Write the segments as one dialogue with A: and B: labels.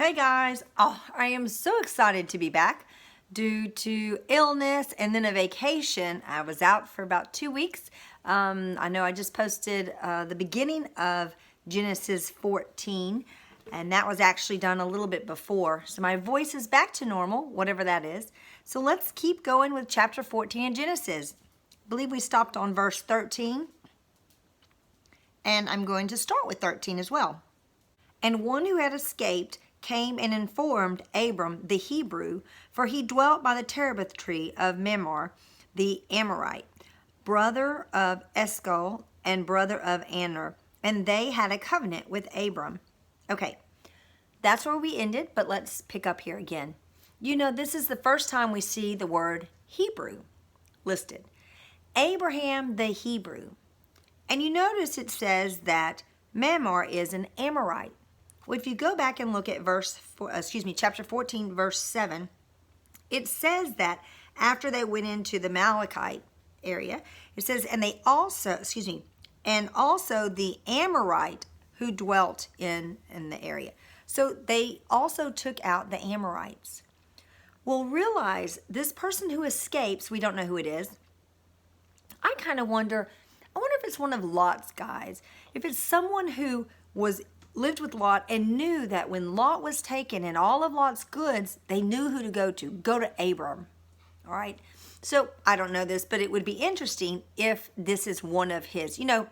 A: Hey guys, I am so excited to be back. Due to illness and then a vacation, I was out for about 2 weeks. I know I just posted the beginning of Genesis 14, and that was actually done a little bit before. So my voice is back to normal, whatever that is. So let's keep going with chapter 14 in Genesis. I believe we stopped on verse 13, and I'm going to start with 13 as well. And one who had escaped came and informed Abram the Hebrew, for he dwelt by the terebinth tree of Mamre the Amorite, brother of Eshcol and brother of Aner, and they had a covenant with Abram. Okay, that's where we ended, but let's pick up here again. You know, this is the first time we see the word Hebrew listed. Abraham the Hebrew. And you notice it says that Mamre is an Amorite. Well, if you go back and look at chapter 14, verse 7, it says that after they went into the Amalekite area, it says, and also the Amorite who dwelt in the area. So they also took out the Amorites. Well, realize this person who escapes, we don't know who it is. I wonder if it's one of Lot's guys. If it's someone who lived with Lot and knew that when Lot was taken and all of Lot's goods, they knew who to go to. Go to Abram. All right. So I don't know this, but it would be interesting if this is one of his. You know,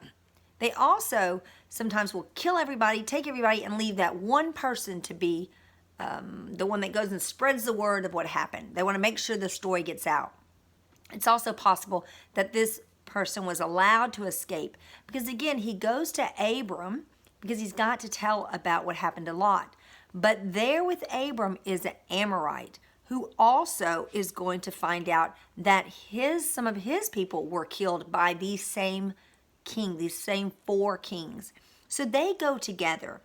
A: they also sometimes will kill everybody, take everybody, and leave that one person to be the one that goes and spreads the word of what happened. They want to make sure the story gets out. It's also possible that this person was allowed to escape because, again, he goes to Abram because he's got to tell about what happened to Lot. But there with Abram is an Amorite who also is going to find out that some of his people were killed by these same four kings. So they go together.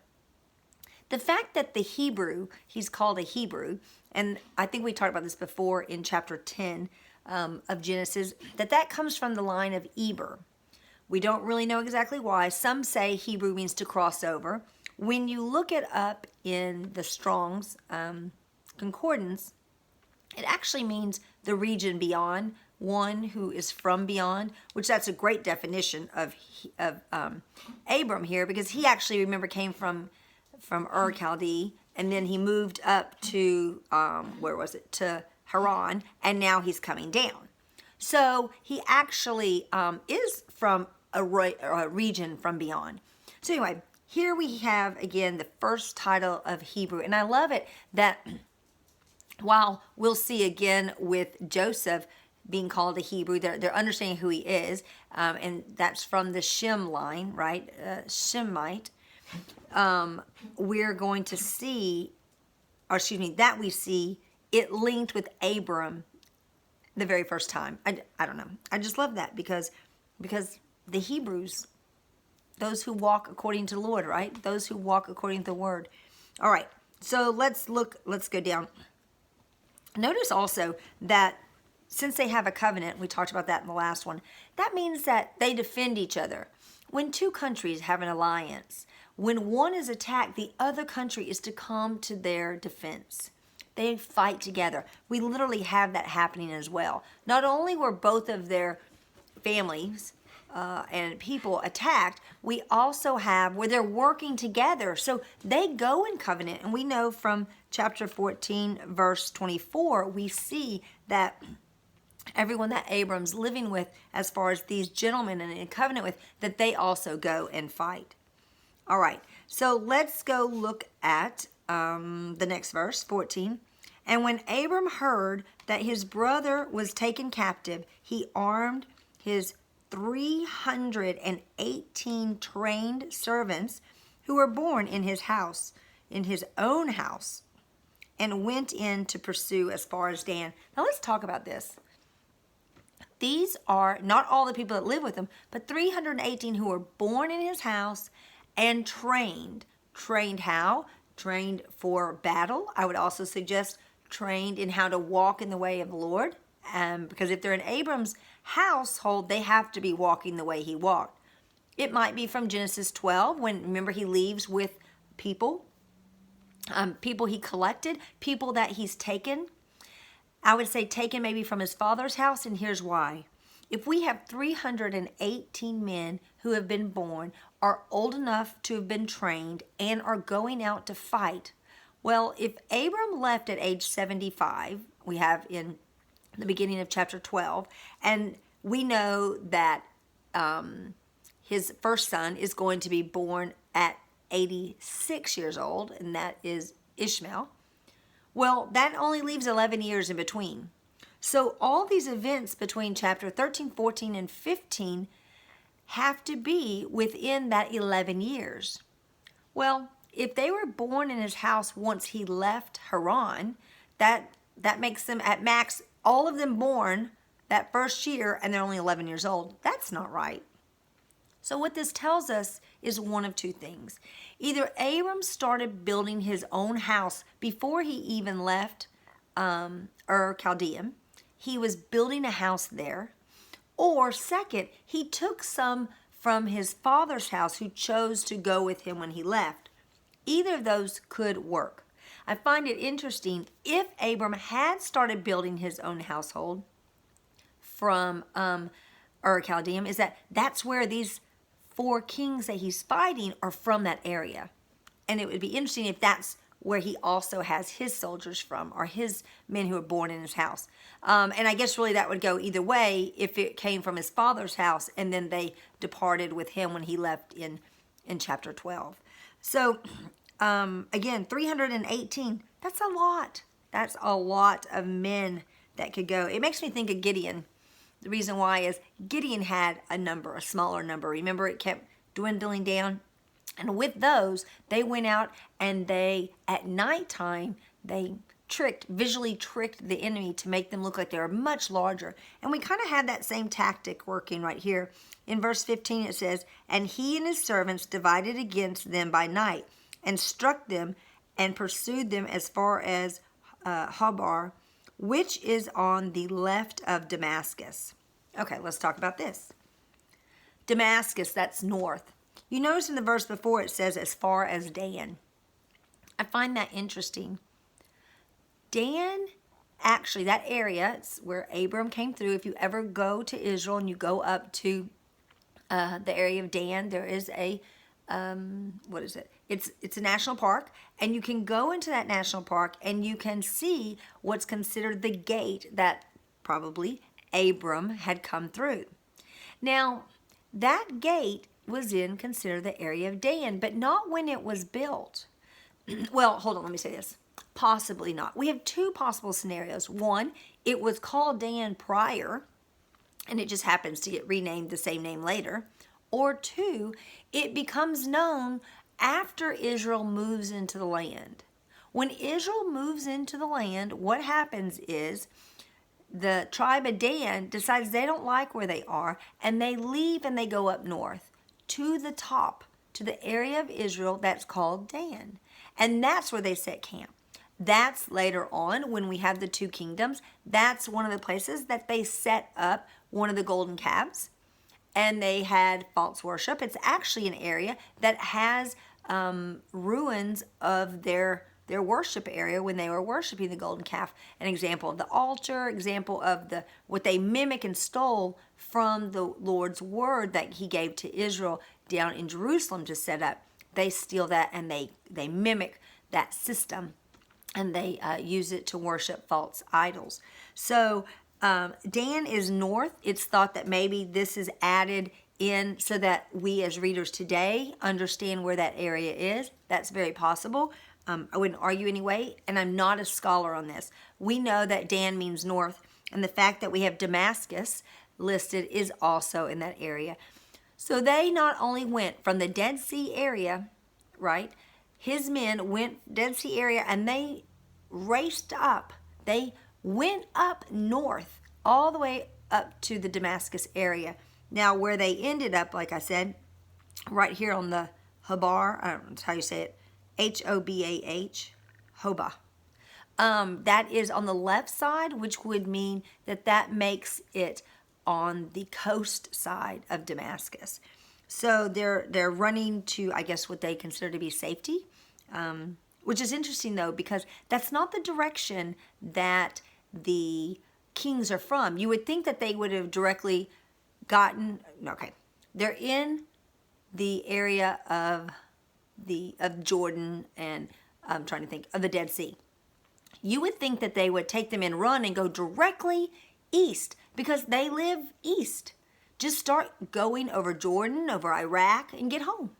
A: The fact that the Hebrew, he's called a Hebrew, and I think we talked about this before in chapter 10 of Genesis, that comes from the line of Eber. We don't really know exactly why. Some say Hebrew means to cross over. When you look it up in the Strong's Concordance, it actually means the region beyond, one who is from beyond, which that's a great definition of Abram here, because he actually, remember, came from Ur Chaldee, and then he moved up to, to Haran, and now he's coming down. So he actually is from a region from beyond. So anyway, here we have, again, the first title of Hebrew. And I love it that while we'll see again with Joseph being called a Hebrew, they're understanding who he is. And that's from the Shem line, right? Shemite. We're going to see, that we see it linked with Abram the very first time. I don't know. I just love that because the Hebrews, those who walk according to the Lord, right? Those who walk according to the word. All right. So let's go down. Notice also that since they have a covenant, we talked about that in the last one, that means that they defend each other. When two countries have an alliance, when one is attacked, the other country is to come to their defense. They fight together. We literally have that happening as well. Not only were both of their families and people attacked, we also have where they're working together. So they go in covenant. And we know from chapter 14, verse 24, we see that everyone that Abram's living with, as far as these gentlemen and in covenant with, that they also go and fight. All right, so let's go look at the next verse, 14. And when Abram heard that his brother was taken captive, he armed his 318 trained servants who were born in his own house, and went in to pursue as far as Dan. Now let's talk about this. These are not all the people that live with him, but 318 who were born in his house and trained. Trained how? Trained for battle. I would also suggest trained in how to walk in the way of the Lord. Because if they're in Abram's household, they have to be walking the way he walked. It might be from Genesis 12, when, remember, he leaves with people people he collected, people that he's taken. I would say taken maybe from his father's house, and here's why. If we have 318 men who have been born, are old enough to have been trained, and are going out to fight, well, if Abram left at age 75, we have in the beginning of chapter 12, and we know that his first son is going to be born at 86 years old, and that is Ishmael. Well, that only leaves 11 years in between. So all these events between chapter 13, 14, and 15 have to be within that 11 years. Well, if they were born in his house once he left Haran, that makes them at max, all of them born that first year, and they're only 11 years old. That's not right. So what this tells us is one of two things. Either Abram started building his own house before he even left Chaldean. He was building a house there. Or second, he took some from his father's house who chose to go with him when he left. Either of those could work. I find it interesting, if Abram had started building his own household from Chaldean, is that's where these 4 kings that he's fighting are from that area. And it would be interesting if that's where he also has his soldiers from, or his men who were born in his house. And I guess really that would go either way if it came from his father's house and then they departed with him when he left in chapter 12. So again, 318, that's a lot. That's a lot of men that could go. It makes me think of Gideon. The reason why is Gideon had a smaller number. Remember, it kept dwindling down. And with those, they went out and at nighttime, they visually tricked the enemy to make them look like they were much larger. And we kind of had that same tactic working right here. In verse 15, it says, "And he and his servants divided against them by night, and struck them, and pursued them as far as Habar, which is on the left of Damascus." Okay, let's talk about this. Damascus, that's north. You notice in the verse before it says as far as Dan. I find that interesting. Dan, actually, that area, it's where Abram came through. If you ever go to Israel and you go up to the area of Dan, there is a, what is it? It's a national park, and you can go into that national park and you can see what's considered the gate that probably Abram had come through. Now, that gate was considered the area of Dan, but not when it was built. Well, hold on, let me say this. Possibly not. We have 2 possible scenarios. One, it was called Dan prior, and it just happens to get renamed the same name later. Or 2, it becomes known after Israel moves into the land. When Israel moves into the land, what happens is the tribe of Dan decides they don't like where they are, and they leave and they go up north to the top, to the area of Israel that's called Dan. And that's where they set camp. That's later on when we have the 2 kingdoms. That's one of the places that they set up one of the golden calves, and they had false worship. It's actually an area that has ruins of their worship area when they were worshiping the golden calf. An example of the altar, example of what they mimic and stole from the Lord's word that he gave to Israel down in Jerusalem to set up. They steal that and they mimic that system, and they use it to worship false idols. So Dan is north. It's thought that maybe this is added in so that we as readers today understand where that area is. That's very possible. I wouldn't argue anyway, and I'm not a scholar on this. We know that Dan means north, and the fact that we have Damascus listed is also in that area. So they not only went from the Dead Sea area, right? His men went Dead Sea area, and they raced up. They went up north all the way up to the Damascus area. Now, where they ended up, like I said, right here on the Habar, I don't know how you say it, Hobah, Hobah. That is on the left side, which would mean that makes it on the coast side of Damascus. So they're running to, I guess, what they consider to be safety, which is interesting though, because that's not the direction that the kings are from. You would think that they would have directly gotten, okay, they're in the area of Jordan, and I'm trying to think of the Dead Sea. You would think that they would take them and run and go directly east because they live east. Just start going over Jordan, over Iraq, and get home.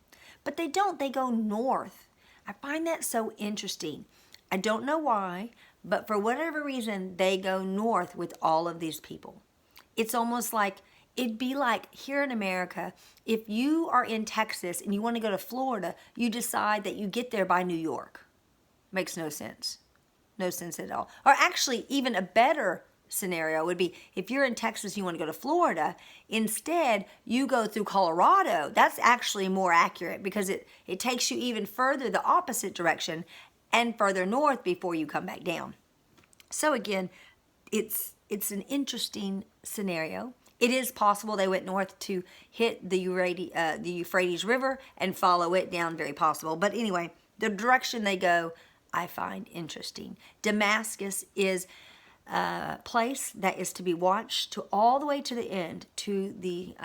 A: But they don't. They go north. I find that so interesting. I don't know why, but for whatever reason, they go north with all of these people. It's almost like, it'd be like here in America, if you are in Texas and you want to go to Florida, you decide that you get there by New York. Makes no sense. No sense at all. Or actually, even a better scenario would be if you're in Texas, you want to go to Florida, instead you go through Colorado. That's actually more accurate because it takes you even further the opposite direction and further north before you come back down. So again, it's an interesting scenario. It is possible they went north to hit the Euphrates River and follow it down, very possible. But anyway, the direction they go, I find interesting. Damascus is a place that is to be watched to all the way to the end, to the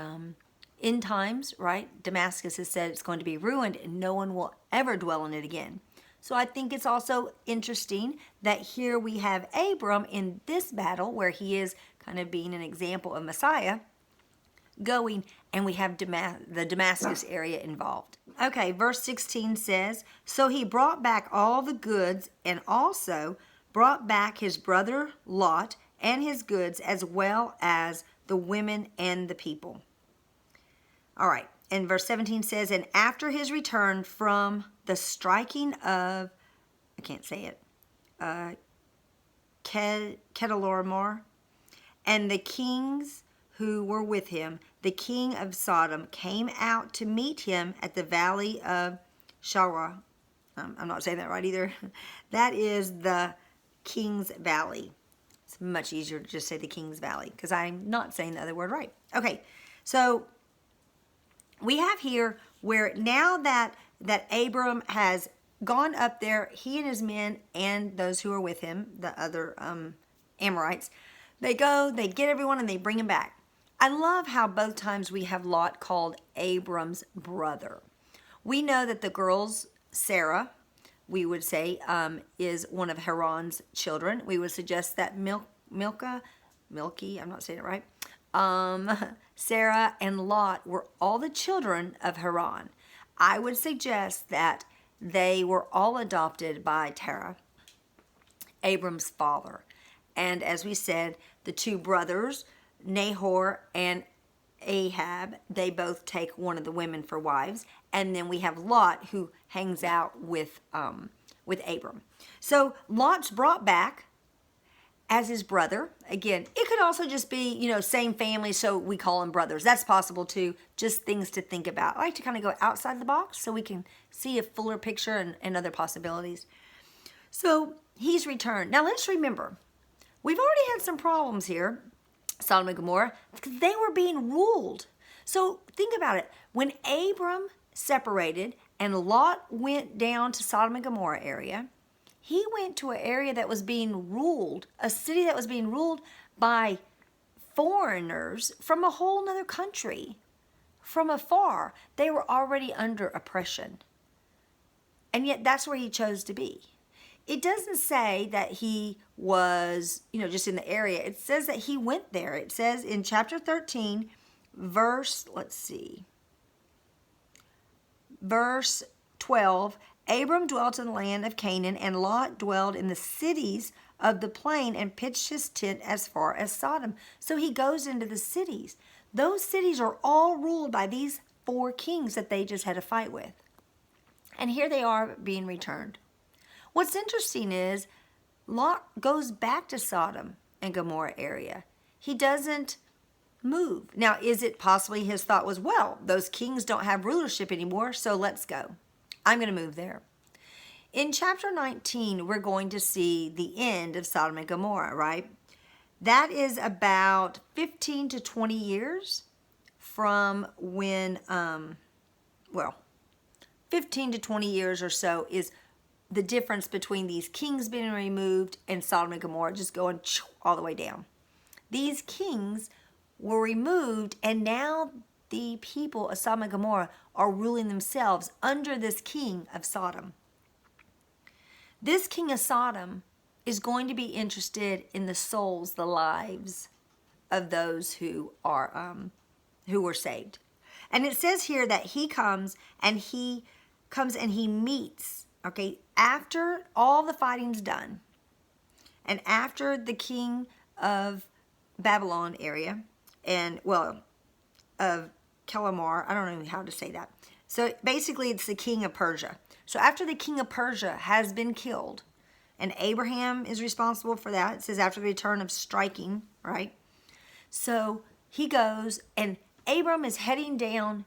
A: end times, right? Damascus has said it's going to be ruined and no one will ever dwell in it again. So I think it's also interesting that here we have Abram in this battle where he is kind of being an example of Messiah going, and we have the Damascus area involved. Okay, verse 16 says, so he brought back all the goods and also brought back his brother Lot and his goods as well as the women and the people. All right, and verse 17 says, and after his return from the striking of, I can't say it, Kedorlaomer, and the kings who were with him, the king of Sodom came out to meet him at the valley of Sharah. I'm not saying that right either. That is the King's Valley. It's much easier to just say the King's Valley because I'm not saying the other word right. Okay, so we have here where now that Abram has gone up there, he and his men and those who are with him, the other Amorites, they go, they get everyone, and they bring him back. I love how both times we have Lot called Abram's brother. We know that the girls, Sarah, we would say, is one of Haran's children. We would suggest that Milky, I'm not saying it right, Sarah and Lot were all the children of Haran. I would suggest that they were all adopted by Terah, Abram's father. And as we said, the two brothers, Nahor and Ahab, they both take one of the women for wives. And then we have Lot, who hangs out with Abram. So Lot's brought back as his brother. Again, it could also just be, same family, so we call them brothers. That's possible too. Just things to think about. I like to kind of go outside the box so we can see a fuller picture and other possibilities. So he's returned. Now let's remember, we've already had some problems here, Sodom and Gomorrah, because they were being ruled. So think about it. When Abram separated and Lot went down to Sodom and Gomorrah area, he went to an area that was being ruled, a city that was being ruled by foreigners from a whole nother country. From afar, they were already under oppression. And yet that's where he chose to be. It doesn't say that he was, just in the area. It says that he went there. It says in chapter 13, verse 12, Abram dwelt in the land of Canaan, and Lot dwelled in the cities of the plain and pitched his tent as far as Sodom. So he goes into the cities. Those cities are all ruled by these 4 kings that they just had a fight with. And here they are being returned. What's interesting is Lot goes back to Sodom and Gomorrah area. He doesn't move. Now, is it possibly his thought was, well, those kings don't have rulership anymore, so let's go. I'm going to move there. In chapter 19, we're going to see the end of Sodom and Gomorrah, right? That is about 15 to 20 years from when, 15 to 20 years or so is the difference between these kings being removed and Sodom and Gomorrah just going all the way down. These kings were removed, and now the people of Sodom and Gomorrah are ruling themselves under this king of Sodom. This king of Sodom is going to be interested in the souls, the lives of those who were saved. And it says here that he comes and he meets, okay, after all the fighting's done, and after the king of Babylon area, and of Calamar, I don't know how to say that. So basically it's the king of Persia. So after the king of Persia has been killed, and Abraham is responsible for that, it says after the return of striking, right? So he goes, and Abram is heading down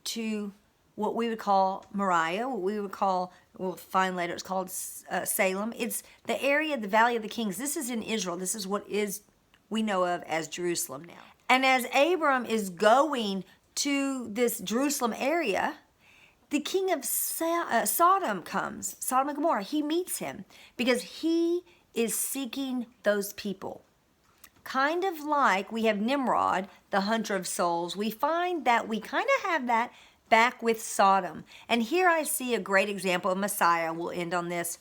A: to what we would call Moriah, what we would call, we'll find later, it's called Salem. It's the area, the Valley of the Kings. This is in Israel. This is what we know of as Jerusalem now. And as Abram is going to this Jerusalem area, the king of Sodom comes, Sodom and Gomorrah. He meets him because he is seeking those people. Kind of like we have Nimrod, the hunter of souls. We find that we kind of have that back with Sodom. And here I see a great example of Messiah. We'll end on this.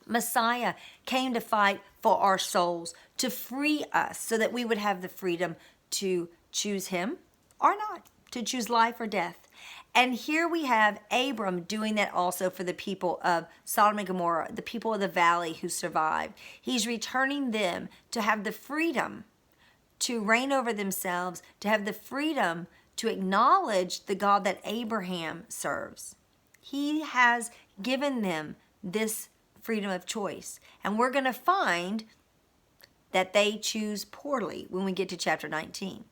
A: Messiah came to fight for our souls, to free us so that we would have the freedom to choose him or not, to choose life or death. And here we have Abram doing that also for the people of Sodom and Gomorrah, the people of the valley who survived. He's returning them to have the freedom to reign over themselves, to have the freedom to acknowledge the God that Abraham serves. He has given them this freedom of choice. And we're going to find that they choose poorly when we get to chapter 19.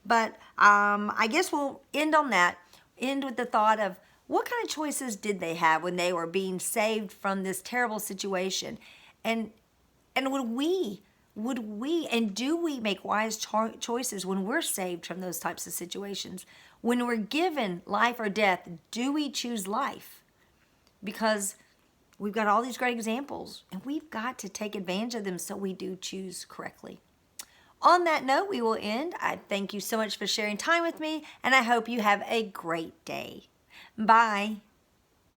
A: But I guess we'll end on that. End with the thought of what kind of choices did they have when they were being saved from this terrible situation, and would we and do we make wise choices when we're saved from those types of situations? When we're given life or death, do we choose life? Because we've got all these great examples, and we've got to take advantage of them so we do choose correctly. On that note, we will end. I thank you so much for sharing time with me, and I hope you have a great day. Bye.